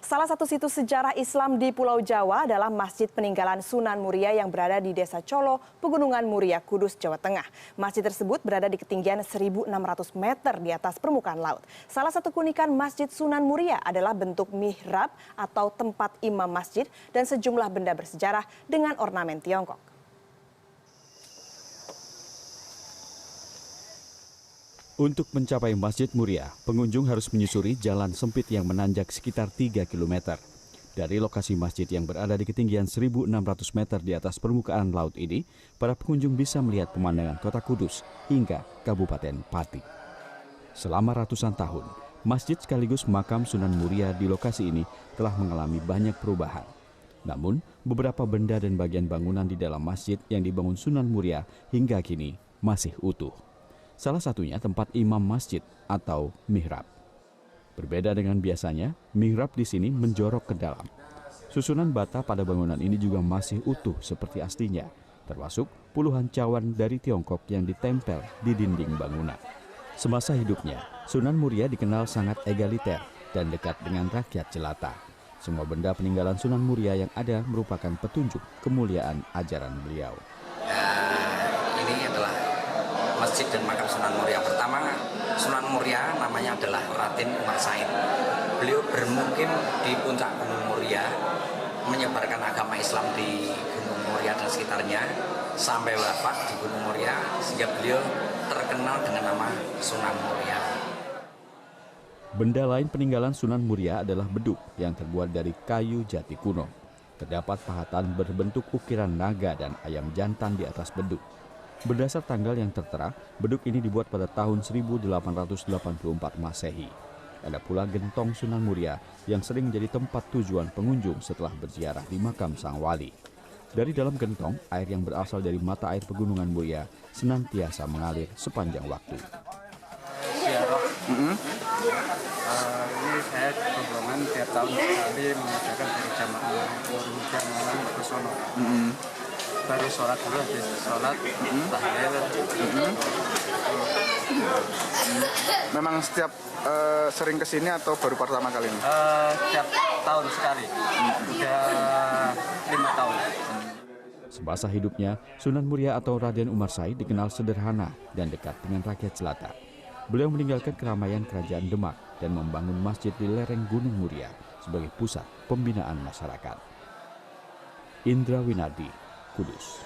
Salah satu situs sejarah Islam di Pulau Jawa adalah Masjid Peninggalan Sunan Muria yang berada di Desa Colo, Pegunungan Muria, Kudus, Jawa Tengah. Masjid tersebut berada di ketinggian 1.600 meter di atas permukaan laut. Salah satu keunikan Masjid Sunan Muria adalah bentuk mihrab atau tempat imam masjid dan sejumlah benda bersejarah dengan ornamen Tiongkok. Untuk mencapai Masjid Muria, pengunjung harus menyusuri jalan sempit yang menanjak sekitar 3 km. Dari lokasi masjid yang berada di ketinggian 1.600 meter di atas permukaan laut ini, para pengunjung bisa melihat pemandangan kota Kudus hingga Kabupaten Pati. Selama ratusan tahun, masjid sekaligus makam Sunan Muria di lokasi ini telah mengalami banyak perubahan. Namun, beberapa benda dan bagian bangunan di dalam masjid yang dibangun Sunan Muria hingga kini masih utuh. Salah satunya tempat imam masjid atau mihrab. Berbeda dengan biasanya, mihrab di sini menjorok ke dalam. Susunan bata pada bangunan ini juga masih utuh seperti aslinya, termasuk puluhan cawan dari Tiongkok yang ditempel di dinding bangunan. Semasa hidupnya, Sunan Muria dikenal sangat egaliter dan dekat dengan rakyat jelata. Semua benda peninggalan Sunan Muria yang ada merupakan petunjuk kemuliaan ajaran beliau. Ini adalah masjid dan makam Sunan Muria. Pertama, Sunan Muria namanya adalah Raden Umar Said. Beliau bermukim di puncak Gunung Muria, menyebarkan agama Islam di Gunung Muria dan sekitarnya, sampai wafat di Gunung Muria, sehingga beliau terkenal dengan nama Sunan Muria. Benda lain peninggalan Sunan Muria adalah beduk yang terbuat dari kayu jati kuno. Terdapat pahatan berbentuk ukiran naga dan ayam jantan di atas beduk. Berdasar tanggal yang tertera, beduk ini dibuat pada tahun 1884 Masehi. Ada pula gentong Sunan Muria yang sering menjadi tempat tujuan pengunjung setelah berziarah di makam sang wali. Dari dalam gentong, air yang berasal dari mata air Pegunungan Muria senantiasa mengalir sepanjang waktu. Ini saya rombongan tiap tahun sekali mengadakan dari jamaah ke sono. Baru sholat dulu, habis sholat, tahlil. Memang setiap sering kesini atau baru pertama kali ini? Tiap tahun sekali, udah 5 tahun. Semasa hidupnya, Sunan Muria atau Raden Umar Said dikenal sederhana dan dekat dengan rakyat jelata. Beliau meninggalkan keramaian kerajaan Demak dan membangun masjid di lereng Gunung Muria sebagai pusat pembinaan masyarakat. Indra Winardi, Kudus.